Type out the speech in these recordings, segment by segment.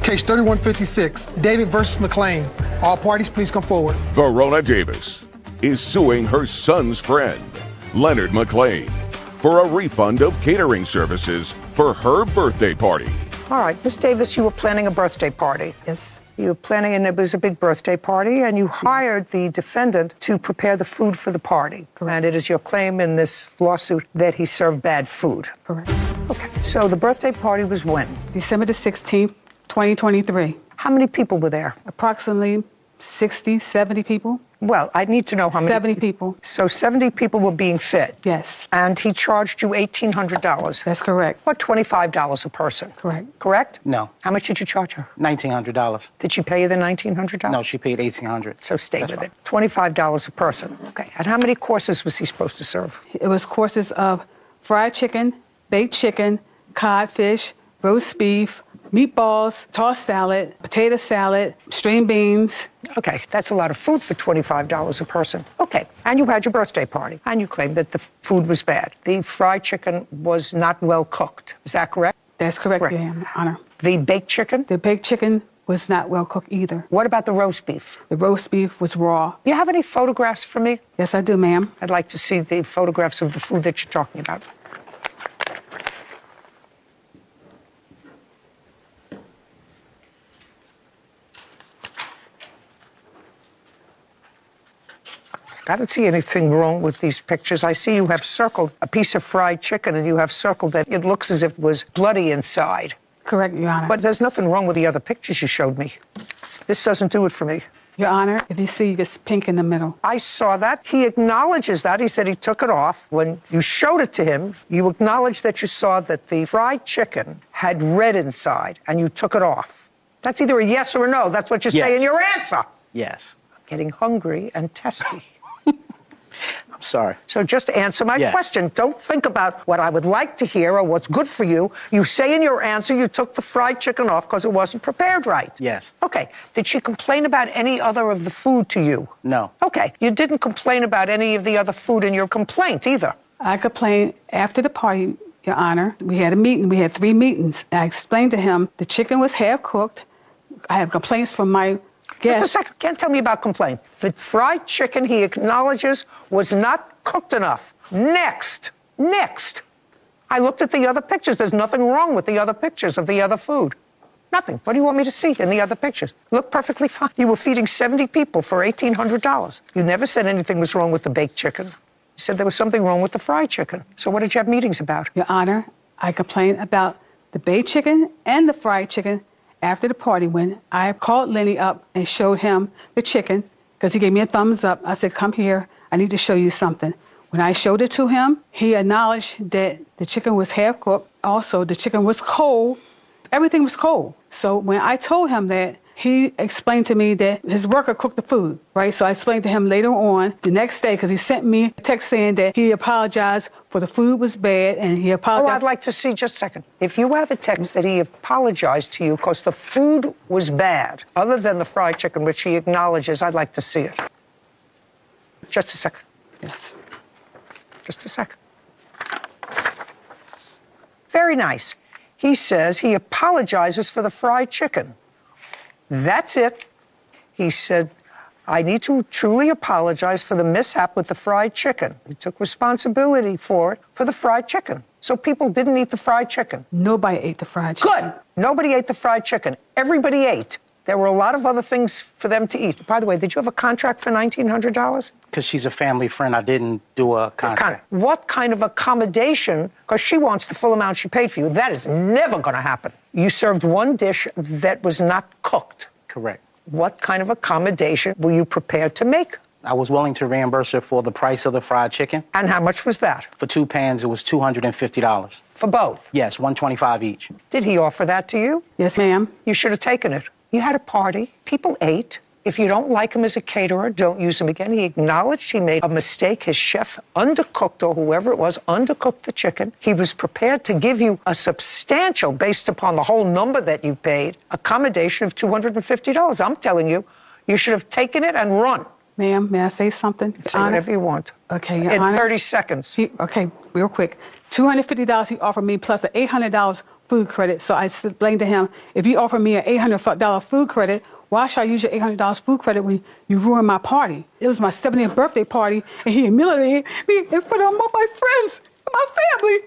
Case 3156, David versus McClain. All parties, please come forward. Verona Davis is suing her son's friend, Leonard McClain, for a refund of catering services for her birthday party. All right, Miss Davis, you were planning a birthday party. Yes. You were planning, and it was a big birthday party, and you hired the defendant to prepare the food for the party. Correct. And it is your claim in this lawsuit that he served bad food. Correct. Okay, so the birthday party was when? December the 16th, 2023. How many people were there? Approximately 60, 70 people. Well, I need to know how many. 70 people. So 70 people were being fed. Yes. And he charged you $1,800. That's correct. What, $25 a person? Correct. Correct? No. How much did you charge her? $1,900. Did she pay you the $1,900? No, she paid $1,800. So stay That's with fine. it. $25 a person. Okay. And how many courses was he supposed to serve? It was courses of fried chicken, baked chicken, codfish, roast beef, meatballs, tossed salad, potato salad, string beans. Okay, that's a lot of food for $25 a person. Okay, and you had your birthday party, and you claimed that the food was bad. The fried chicken was not well cooked. Is that correct? That's correct, Correct. Your Honor. The baked chicken? The baked chicken was not well cooked either. What about the roast beef? The roast beef was raw. Do you have any photographs for me? Yes, I do, ma'am. I'd like to see the photographs of the food that you're talking about. I don't see anything wrong with these pictures. I see you have circled a piece of fried chicken, and you have circled that it looks as if it was bloody inside. Correct, Your Honor. But there's nothing wrong with the other pictures you showed me. This doesn't do it for me. Your Honor, if you see, it's pink in the middle. I saw that. He acknowledges that. He said he took it off. When you showed it to him, you acknowledged that you saw that the fried chicken had red inside, and you took it off. That's either a yes or a no. That's what you say in your answer. Yes. I'm getting hungry and testy. I'm sorry. So just answer my Yes. question. Don't think about what I would like to hear or what's good for you. You say in your answer you took the fried chicken off because it wasn't prepared right. Yes. Okay. Did she complain about any other of the food to you? No. Okay. You didn't complain about any of the other food in your complaint either. I complained after the party, Your Honor. We had a meeting. We had 3 meetings. I explained to him the chicken was half cooked. I have complaints from my guests. Just a second. Can't tell me about complaints. The fried chicken, he acknowledges, was not cooked enough. Next. I looked at the other pictures. There's nothing wrong with the other pictures of the other food. Nothing. What do you want me to see in the other pictures? Look perfectly fine. You were feeding 70 people for $1,800. You never said anything was wrong with the baked chicken. You said there was something wrong with the fried chicken. So what did you have meetings about? Your Honor, I complained about the baked chicken and the fried chicken after the party when I called Lenny up and showed him the chicken because he gave me a thumbs up. I said, come here, I need to show you something. When I showed it to him, he acknowledged that the chicken was half cooked. Also, the chicken was cold. Everything was cold. So when I told him that, he explained to me that his worker cooked the food, right? So I explained to him later on, the next day, because he sent me a text saying that he apologized for the food was bad and he Oh, apologized. I'd like to see, just a second. If you have a text that he apologized to you because the food was bad, other than the fried chicken, which he acknowledges, I'd like to see it. Just a second. Yes. Just a second. Very nice. He says he apologizes for the fried chicken. That's it. He said, I need to truly apologize for the mishap with the fried chicken. He took responsibility for it, for the fried chicken. So people didn't eat the fried chicken. Nobody ate the fried chicken. Good. Nobody ate the fried chicken. Everybody ate. There were a lot of other things for them to eat. By the way, did you have a contract for $1,900? Because she's a family friend, I didn't do a contract. What kind of accommodation? Because she wants the full amount she paid for you. That is never going to happen. You served one dish that was not cooked. Correct. What kind of accommodation were you prepared to make? I was willing to reimburse her for the price of the fried chicken. And how much was that? For 2 pans, it was $250. For both? Yes, $125 each. Did he offer that to you? Yes, ma'am. You should have taken it. You had a party. People ate. If you don't like him as a caterer, don't use him again. He acknowledged he made a mistake. His chef undercooked, or whoever it was, undercooked the chicken. He was prepared to give you a substantial, based upon the whole number that you paid, accommodation of $250. I'm telling you, you should have taken it and run. Ma'am, may I say something? Say whatever you want. Okay, Your In Honor. 30 seconds. Okay, real quick. $250 he offered me plus $800 food credit. So I explained to him, if you offer me an $800 food credit, why should I use your $800 food credit when you ruined my party? It was my 70th birthday party, and he humiliated me in front of all my friends and my family.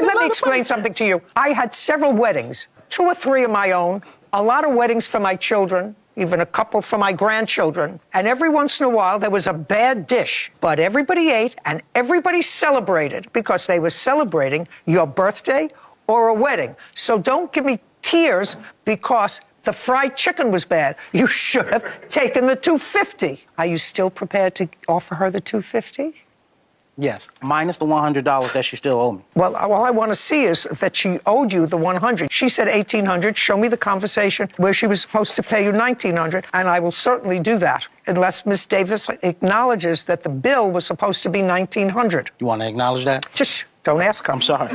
Let me explain something to you. I had several weddings, 2 or 3 of my own, a lot of weddings for my children, even a couple for my grandchildren. And every once in a while, there was a bad dish. But everybody ate and everybody celebrated because they were celebrating your birthday or a wedding. So don't give me tears because the fried chicken was bad. You should have taken the $250. Are you still prepared to offer her the $250? Yes, minus the $100 that she still owe me. Well, all I want to see is that she owed you the $100. She said $1,800. Show me the conversation where she was supposed to pay you $1,900, and I will certainly do that, unless Miss Davis acknowledges that the bill was supposed to be $1,900. You want to acknowledge that? Just don't ask her. I'm sorry.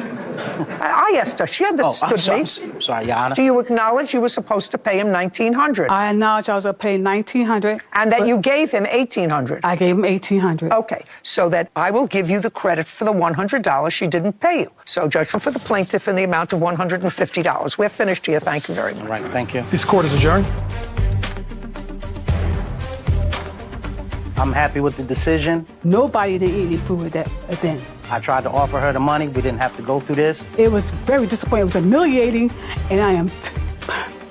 I asked her. She understood me. I'm sorry, Your Honor. Do you acknowledge you were supposed to pay him $1,900? I acknowledge I was going to pay $1,900. And that you gave him $1,800? I gave him $1,800. Okay, so that I will give you the credit for the $100 she didn't pay you. So judgment for the plaintiff in the amount of $150. We're finished here. Thank you very much. All right, thank you. This court is adjourned. I'm happy with the decision. Nobody didn't eat any food at that event. I tried to offer her the money. We didn't have to go through this. It was very disappointing. It was humiliating, and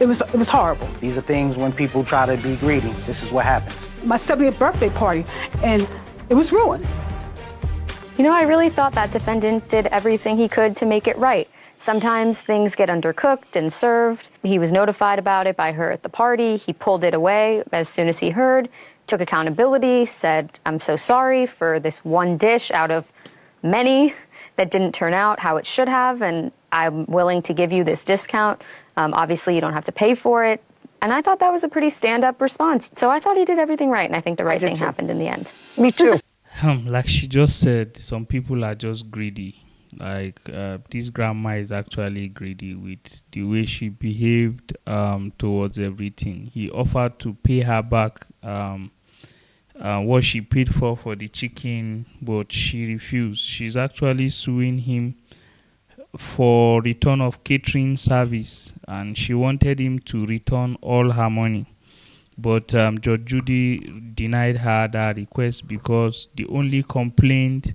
it was horrible. These are things when people try to be greedy. This is what happens. My 70th birthday party, and it was ruined. You know, I really thought that defendant did everything he could to make it right. Sometimes things get undercooked and served. He was notified about it by her at the party. He pulled it away as soon as he heard, took accountability, said, I'm so sorry for this one dish out of many that didn't turn out how it should have, and I'm willing to give you this discount. Obviously, you don't have to pay for it. And I thought that was a pretty stand-up response. So I thought he did everything right, and I think the right thing happened in the end. Me too. Like she just said, some people are just greedy. Like this grandma is actually greedy with the way she behaved towards everything. He offered to pay her back what she paid for the chicken, but she refused. She's actually suing him for return of catering service, and she wanted him to return all her money. But Judge Judy denied her that request because the only complaint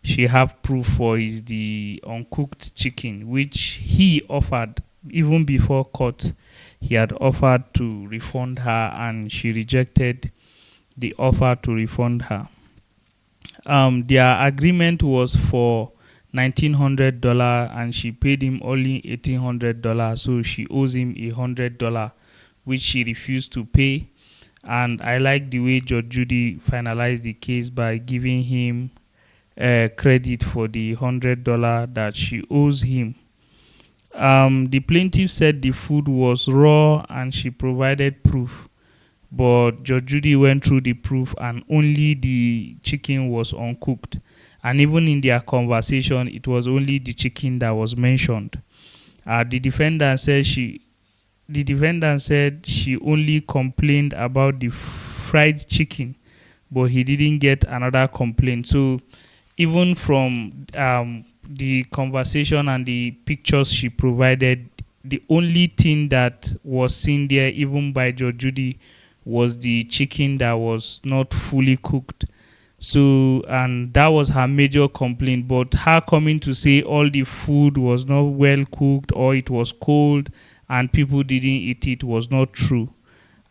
she have proof for is the uncooked chicken, which he offered even before court. He had offered to refund her, and she rejected the offer to refund her. Their agreement was for $1,900, and she paid him only $1,800, so she owes him $100, which she refused to pay. And I like the way Judge Judy finalized the case by giving him credit for the $100 that she owes him. The plaintiff said the food was raw and she provided proof, but Judge Judy went through the proof and only the chicken was uncooked. And even in their conversation, it was only the chicken that was mentioned. The defendant said she only complained about the fried chicken, but he didn't get another complaint. So even from the conversation and the pictures she provided, the only thing that was seen there, even by Judge Judy, was the chicken that was not fully cooked. So, and that was her major complaint. But her coming to say all the food was not well cooked or it was cold and people didn't eat it was not true.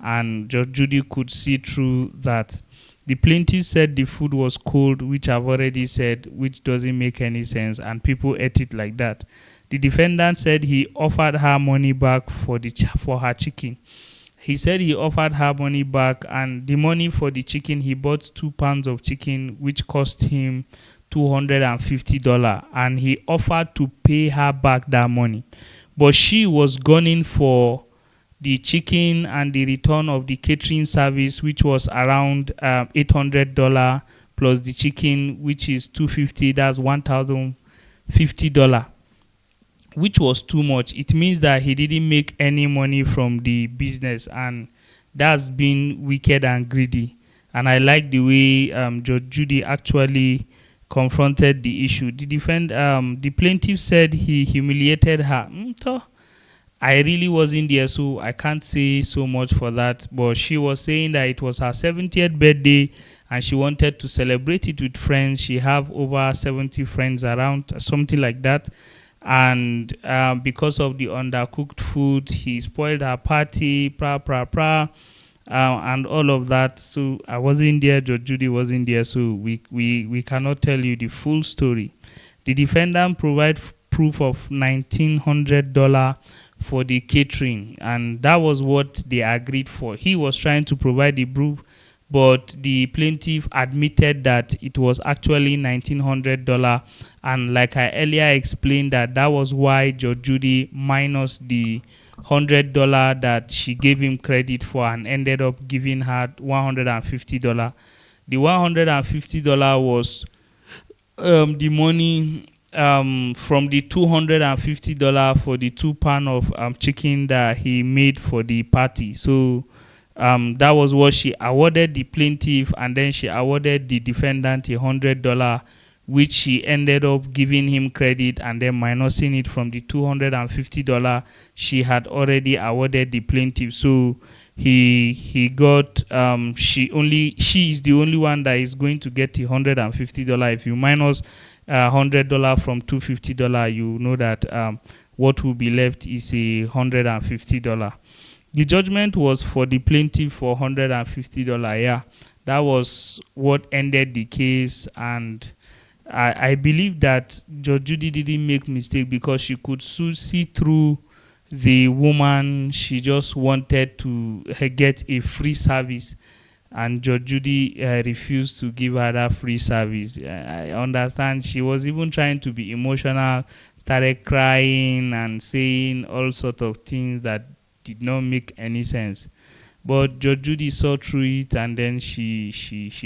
And Judge Judy could see through that. The plaintiff said the food was cold, which I've already said, which doesn't make any sense, and people ate it like that. The defendant said he offered her money back for her chicken. He said he offered her money back, and the money for the chicken, he bought 2 pounds of chicken, which cost him $250, and he offered to pay her back that money. But she was gunning for the chicken and the return of the catering service, which was around $800, plus the chicken, which is $250, that's $1,050, which was too much. It means that he didn't make any money from the business, and that's been wicked and greedy. And I like the way Judge Judy actually confronted the issue. The plaintiff said he humiliated her. So I really wasn't there, so I can't say so much for that. But she was saying that it was her 70th birthday and she wanted to celebrate it with friends. She have over 70 friends around, something like that. And because of the undercooked food, he spoiled her party, and all of that. So I wasn't there, Judge Judy wasn't there, so we cannot tell you the full story. The defendant provided proof of $1,900 for the catering, and that was what they agreed for. He was trying to provide the proof, but the plaintiff admitted that it was actually $1,900, and like I earlier explained, that was why Judge Judy minus the $100 that she gave him credit for and ended up giving her $150. The $150 was the money from the $250 for the 2 pounds of chicken that he made for the party. So that was what she awarded the plaintiff, and then she awarded the defendant $100, which she ended up giving him credit and then minusing it from the $250 she had already awarded the plaintiff. So he got she is the only one that is going to get the $150. If you minus $100 from $250, you know that what will be left is $150. The judgment was for the plaintiff for $150. Yeah, that was what ended the case, and I believe that Judge Judy didn't make mistake because she could see through the woman. She just wanted to get a free service, and Judge Judy refused to give her that free service. I understand she was even trying to be emotional, started crying and saying all sorts of things that did not make any sense. But Judge Judy saw through it, and then she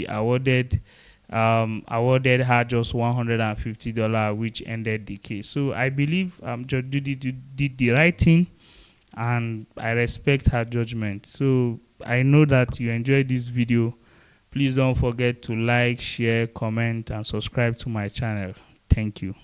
awarded her just $150, which ended the case. So I believe Judge Judy did the right thing, and I respect her judgment. So I know that you enjoyed this video. Please don't forget to like, share, comment, and subscribe to my channel. Thank you.